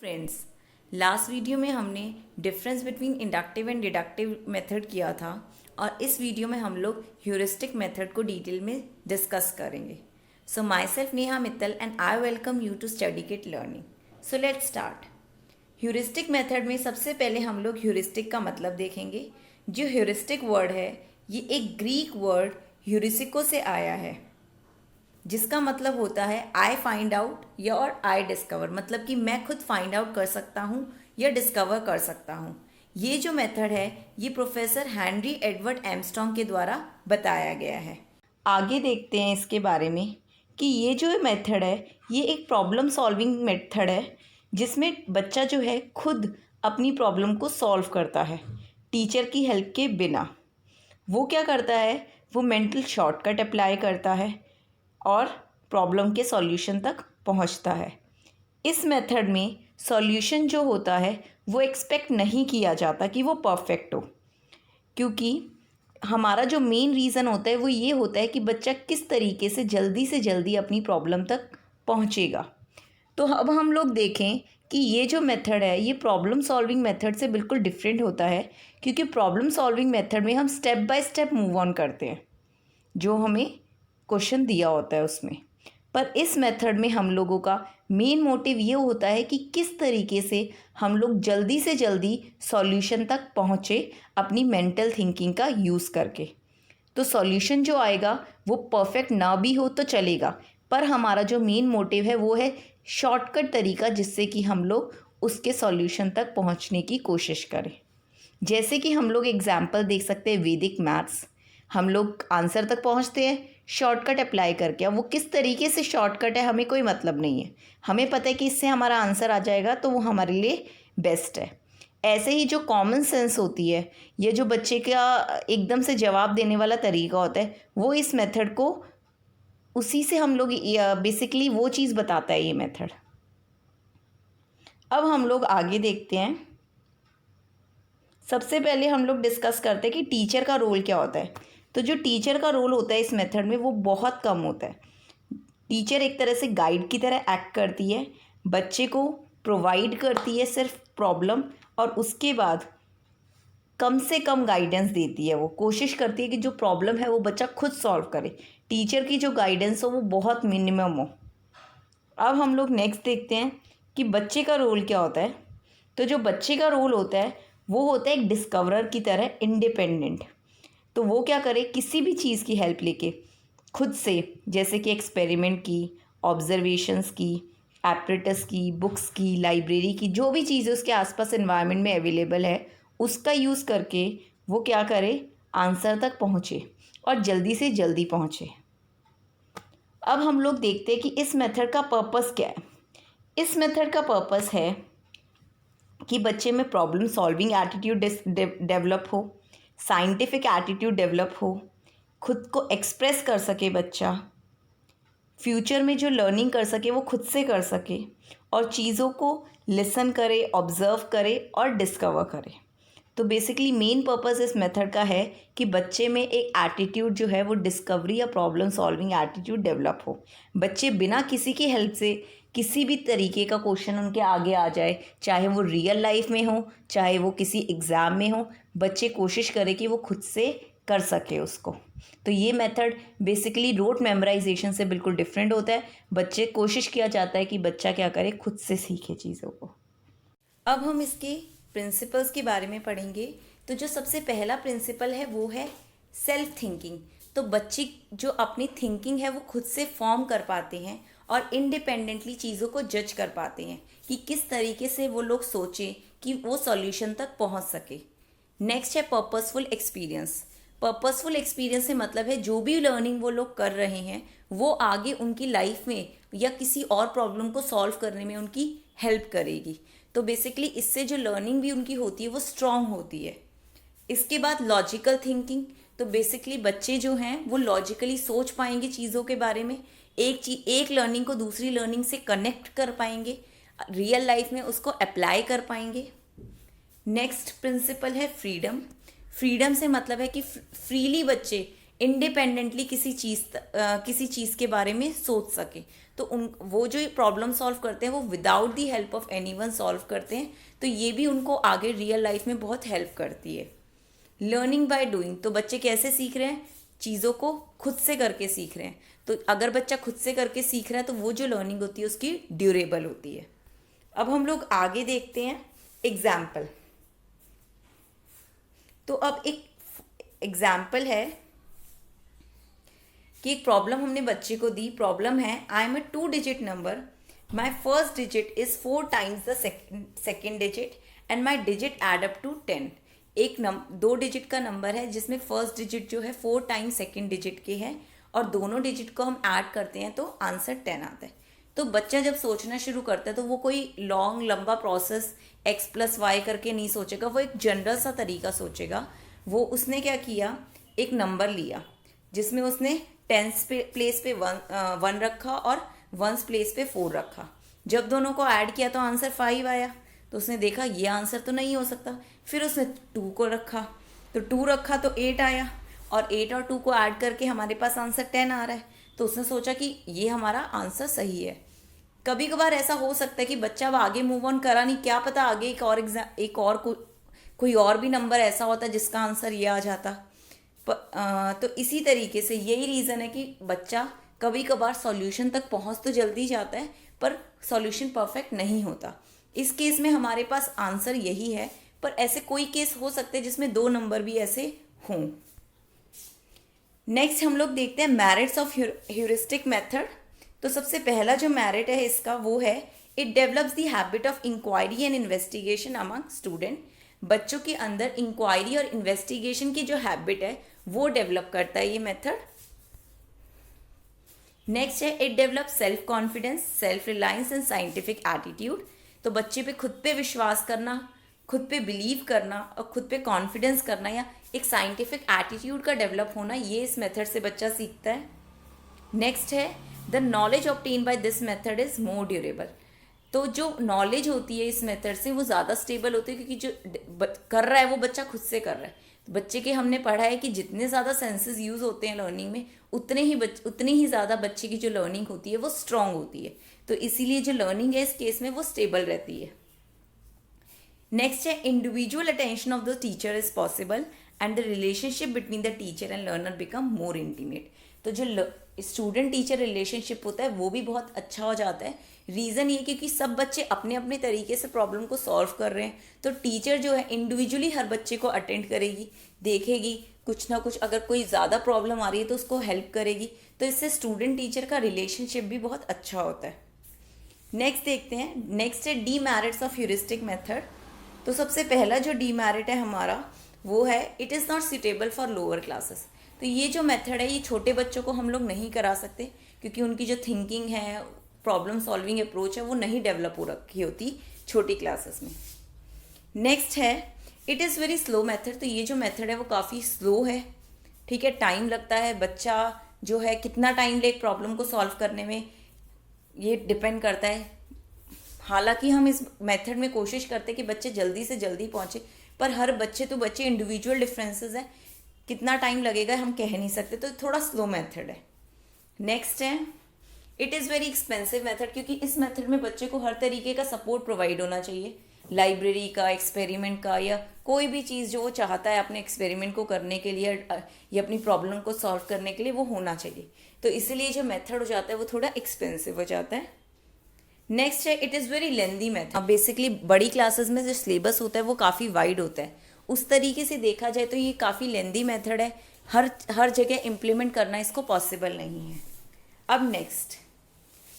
Friends, last video में हमने difference between inductive and deductive method किया था और इस वीडियो में हम लोग ह्यूरिस्टिक मेथड को डिटेल में डिस्कस करेंगे. So myself Neha Mittal and I welcome you to study kit learning. So let's start. Heuristic method में सबसे पहले हम लोग ह्यूरिस्टिक का मतलब देखेंगे. जो ह्यूरिस्टिक वर्ड है ये एक ग्रीक वर्ड ह्यूरिसिको से आया है, जिसका मतलब होता है आई फाइंड आउट या और आई डिस्कवर. मतलब कि मैं खुद फाइंड आउट कर सकता हूँ या डिस्कवर कर सकता हूँ. ये जो मेथड है ये प्रोफेसर हेनरी एडवर्ड आर्मस्ट्रांग के द्वारा बताया गया है. आगे देखते हैं इसके बारे में कि ये जो मेथड है ये एक प्रॉब्लम सॉल्विंग मेथड है, जिसमें बच्चा जो है खुद अपनी प्रॉब्लम को सॉल्व करता है टीचर की हेल्प के बिना. वो क्या करता है, वो मेंटल शॉर्टकट अप्लाई करता है और प्रॉब्लम के सॉल्यूशन तक पहुंचता है. इस मेथड में सॉल्यूशन जो होता है वो एक्सपेक्ट नहीं किया जाता कि वो परफेक्ट हो, क्योंकि हमारा जो मेन रीज़न होता है वो ये होता है कि बच्चा किस तरीके से जल्दी अपनी प्रॉब्लम तक पहुंचेगा. तो अब हम लोग देखें कि ये जो मेथड है ये प्रॉब्लम सॉल्विंग मेथड से बिल्कुल डिफरेंट होता है, क्योंकि प्रॉब्लम सॉल्विंग मेथड में हम step by step move on करते हैं जो हमें क्वेश्चन दिया होता है उसमें. पर इस मेथड में हम लोगों का मेन मोटिव ये होता है कि किस तरीके से हम लोग जल्दी से जल्दी सॉल्यूशन तक पहुँचे अपनी मेंटल थिंकिंग का यूज़ करके. तो सॉल्यूशन जो आएगा वो परफेक्ट ना भी हो तो चलेगा, पर हमारा जो मेन मोटिव है वो है शॉर्टकट तरीका, जिससे कि हम लोग उसके सॉल्यूशन तक पहुँचने की कोशिश करें. जैसे कि हम लोग एग्जाम्पल देख सकते हैं वैदिक मैथ्स. हम लोग आंसर तक पहुंचते हैं शॉर्टकट अप्लाई करके. अब वो किस तरीके से शॉर्टकट है हमें कोई मतलब नहीं है, हमें पता है कि इससे हमारा आंसर आ जाएगा तो वो हमारे लिए बेस्ट है. ऐसे ही जो कॉमन सेंस होती है, ये जो बच्चे का एकदम से जवाब देने वाला तरीका होता है, वो इस मेथड को उसी से हम लोग बेसिकली वो चीज़ बताता है ये मेथड. अब हम लोग आगे देखते हैं. सबसे पहले हम लोग डिस्कस करते हैं कि टीचर का रोल क्या होता है. तो जो टीचर का रोल होता है इस मेथड में वो बहुत कम होता है. टीचर एक तरह से गाइड की तरह एक्ट करती है, बच्चे को प्रोवाइड करती है सिर्फ प्रॉब्लम, और उसके बाद कम से कम गाइडेंस देती है. वो कोशिश करती है कि जो प्रॉब्लम है वो बच्चा खुद सॉल्व करे. टीचर की जो गाइडेंस हो वो बहुत मिनिमम हो. अब हम लोग नेक्स्ट देखते हैं कि बच्चे का रोल क्या होता है. तो जो बच्चे का रोल होता है वो होता है एक डिस्कवरर की तरह, इंडिपेंडेंट. तो वो क्या करे, किसी भी चीज़ की हेल्प लेके खुद से, जैसे कि एक्सपेरिमेंट की, ऑब्जर्वेशंस की, एपरेटस की, बुक्स की, लाइब्रेरी की, जो भी चीज़ें उसके आसपास एनवायरनमेंट में अवेलेबल है उसका यूज़ करके वो क्या करे, आंसर तक पहुँचे और जल्दी से जल्दी पहुँचे. अब हम लोग देखते हैं कि इस मेथड का पर्पस क्या है. इस मेथड का पर्पस है कि बच्चे में प्रॉब्लम सॉल्विंग एटीट्यूड डेवलप हो, साइंटिफिक एटीट्यूड डेवलप हो, खुद को एक्सप्रेस कर सके बच्चा, फ्यूचर में जो लर्निंग कर सके वो खुद से कर सके, और चीज़ों को लिसन करे, ऑब्जर्व करे और डिस्कवर करे. तो बेसिकली मेन पर्पस इस मेथड का है कि बच्चे में एक एटीट्यूड जो है वो डिस्कवरी या प्रॉब्लम सॉल्विंग एटीट्यूड डेवलप हो. बच्चे बिना किसी की हेल्प से किसी भी तरीके का क्वेश्चन उनके आगे आ जाए, चाहे वो रियल लाइफ में हो चाहे वो किसी एग्ज़ाम में हो, बच्चे कोशिश करें कि वो खुद से कर सके उसको. तो ये मेथड बेसिकली रोट मेमोराइजेशन से बिल्कुल डिफरेंट होता है. बच्चे कोशिश किया जाता है कि बच्चा क्या करे, खुद से सीखे चीज़ों को. अब हम इसके प्रिंसिपल्स के बारे में पढ़ेंगे. तो जो सबसे पहला प्रिंसिपल है वो है सेल्फ थिंकिंग. तो बच्चे जो अपनी थिंकिंग है वो खुद से फॉर्म कर पाते हैं और इंडिपेंडेंटली चीज़ों को जज कर पाते हैं कि किस तरीके से वो लोग सोचें कि वो सॉल्यूशन तक पहुंच सके. नेक्स्ट है पर्पसफुल एक्सपीरियंस. पर्पसफुल एक्सपीरियंस से मतलब है जो भी लर्निंग वो लोग कर रहे हैं वो आगे उनकी लाइफ में या किसी और प्रॉब्लम को सॉल्व करने में उनकी हेल्प करेगी. तो बेसिकली इससे जो लर्निंग भी उनकी होती है वो स्ट्रांग होती है. इसके बाद लॉजिकल थिंकिंग. तो बेसिकली बच्चे जो हैं वो लॉजिकली सोच पाएंगे चीज़ों के बारे में, एक लर्निंग को दूसरी लर्निंग से कनेक्ट कर पाएंगे, रियल लाइफ में उसको अप्लाई कर पाएंगे. नेक्स्ट प्रिंसिपल है फ्रीडम. फ्रीडम से मतलब है कि फ्रीली बच्चे इंडिपेंडेंटली किसी चीज़ के बारे में सोच सके। तो वो जो प्रॉब्लम सॉल्व करते हैं वो without the help of anyone solve करते हैं, तो ये भी उनको आगे रियल लाइफ में बहुत हेल्प करती है। लर्निंग बाय डूइंग, तो बच्चे कैसे सीख रहे हैं? चीज़ों को खुद से करके सीख रहे हैं। तो अगर बच्चा खुद से करके सीख रहा है तो वो जो लर्निंग होती है उसकी ड्यूरेबल होती है। अब हम लोग आगे देखते हैं एग्जाम्पल। तो अब एक एग्जाम्पल है कि एक प्रॉब्लम हमने बच्चे को दी। प्रॉब्लम है, I am a 2 digit number, my first digit is 4 times the second digit and my digit add up to 10। एक 2 डिजिट का नंबर है जिसमें फर्स्ट डिजिट जो है 4 टाइम्स सेकेंड डिजिट के है और दोनों डिजिट को हम ऐड करते हैं तो आंसर 10 आता है। तो बच्चा जब सोचना शुरू करता है तो वो कोई लॉन्ग लंबा प्रोसेस x+y करके नहीं सोचेगा, वो एक जनरल सा तरीका सोचेगा। वो उसने क्या किया, एक नंबर लिया जिसमें उसने 10th प्लेस पे 1 रखा और 1st प्लेस पे 4 रखा। जब दोनों को ऐड किया तो आंसर 5 आया। तो उसने देखा ये आंसर तो नहीं हो सकता, फिर उसने 2 को रखा, तो 2 रखा तो 8 आया और 8 और 2 को ऐड करके हमारे पास आंसर 10 आ रहा है। तो उसने सोचा कि ये हमारा आंसर सही है। कभी कभार ऐसा हो सकता है कि बच्चा अब आगे मूव ऑन करा नहीं, क्या पता आगे एक और कोई और भी नंबर ऐसा होता है जिसका आंसर ये आ जाता। तो इसी तरीके से यही रीज़न है कि बच्चा कभी कभार सॉल्यूशन तक पहुंच तो जल्दी जाता है पर सॉल्यूशन परफेक्ट नहीं होता। इस केस में हमारे पास आंसर यही है, पर ऐसे कोई केस हो सकते हैं जिसमें 2 नंबर भी ऐसे हों। नेक्स्ट हम लोग देखते हैं मेरिट्स ऑफ ह्यूरिस्टिक मेथड। तो सबसे पहला जो मेरिट है इसका वो है, it develops the habit of inquiry and investigation among student. बच्चों के अंदर इंक्वायरी और इन्वेस्टिगेशन की जो हैबिट है वो डेवलप करता है ये मेथड। नेक्स्ट है, it develop self confidence, self reliance and scientific attitude. तो बच्चे पे खुद पे विश्वास करना, खुद पे बिलीव करना और खुद पे कॉन्फिडेंस करना या एक साइंटिफिक एटीट्यूड का डेवलप होना, ये इस मेथड से बच्चा सीखता है। नेक्स्ट है, the knowledge obtain by this method is more durable. तो जो नॉलेज होती है इस मेथड से वो ज़्यादा स्टेबल होती है, क्योंकि जो कर रहा है वो बच्चा खुद से कर रहा है। तो बच्चे के हमने पढ़ा है कि जितने ज़्यादा सेंसेस यूज़ होते हैं लर्निंग में उतनी ही ज़्यादा बच्चे की जो लर्निंग होती है वो स्ट्रांग होती है। तो इसीलिए जो लर्निंग है इस केस में वो स्टेबल रहती है। नेक्स्ट है, individual attention of the teacher is possible and the relationship between the teacher and learner become more intimate. तो जो स्टूडेंट टीचर रिलेशनशिप होता है वो भी बहुत अच्छा हो जाता है। रीज़न ये क्योंकि सब बच्चे अपने अपने तरीके से प्रॉब्लम को सॉल्व कर रहे हैं, तो टीचर जो है इंडिविजुअली हर बच्चे को अटेंड करेगी, देखेगी, कुछ ना कुछ अगर कोई ज़्यादा प्रॉब्लम आ रही है तो उसको हेल्प करेगी। तो इससे स्टूडेंट टीचर का रिलेशनशिप भी बहुत अच्छा होता है। नेक्स्ट देखते हैं, नेक्स्ट है डीमेरिट्स ऑफ ह्यूरिस्टिक मेथड। तो सबसे पहला जो डीमेरिट है हमारा वो है, it is not suitable for lower classes. तो ये जो मेथड है ये छोटे बच्चों को हम लोग नहीं करा सकते, क्योंकि उनकी जो थिंकिंग है, प्रॉब्लम सॉल्विंग अप्रोच है वो नहीं डेवलप हो रखी होती छोटी क्लासेस में। नेक्स्ट है, it is very slow method. तो ये जो मेथड है वो काफ़ी स्लो है, ठीक है, टाइम लगता है। बच्चा जो है कितना टाइम ले प्रॉब्लम को सॉल्व करने में ये डिपेंड करता है। हालांकि हम इस मेथड में कोशिश करते हैं कि बच्चे जल्दी से जल्दी पहुँचे, पर हर बच्चे तो बच्चे इंडिविजुअल डिफरेंसेस हैं, कितना टाइम लगेगा हम कह नहीं सकते, तो थोड़ा स्लो मेथड है। नेक्स्ट है, it is very expensive method, क्योंकि इस मेथड में बच्चे को हर तरीके का सपोर्ट प्रोवाइड होना चाहिए, लाइब्रेरी का, एक्सपेरिमेंट का, या कोई भी चीज़ जो वो चाहता है अपने एक्सपेरिमेंट को करने के लिए या अपनी प्रॉब्लम को सॉल्व करने के लिए वो होना चाहिए। तो इसीलिए जो मेथड हो जाता है वो थोड़ा एक्सपेंसिव हो जाता है। नेक्स्ट है, it is very lengthy method. Basically बड़ी क्लासेस में जो सिलेबस होता है वो काफ़ी वाइड होता है, उस तरीके से देखा जाए तो ये काफ़ी लेंदी मेथड है, हर जगह इम्प्लीमेंट करना इसको पॉसिबल नहीं है। अब next,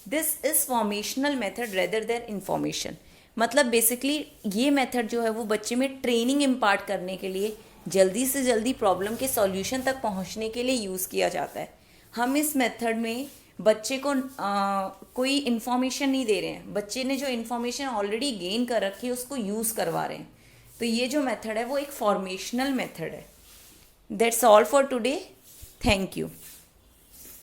this is formational method rather than information. मतलब बेसिकली ये मेथड जो है वो बच्चे में ट्रेनिंग इम्पार्ट करने के लिए, जल्दी से जल्दी प्रॉब्लम के सॉल्यूशन तक पहुंचने के लिए यूज़ किया जाता है। हम इस मेथड में बच्चे को कोई इन्फॉर्मेशन नहीं दे रहे हैं, बच्चे ने जो इन्फॉर्मेशन ऑलरेडी गेन कर रखी है उसको यूज़ करवा रहे हैं। तो ये जो मेथड है वो एक फॉर्मेशनल मेथड है। That's all for today, thank you.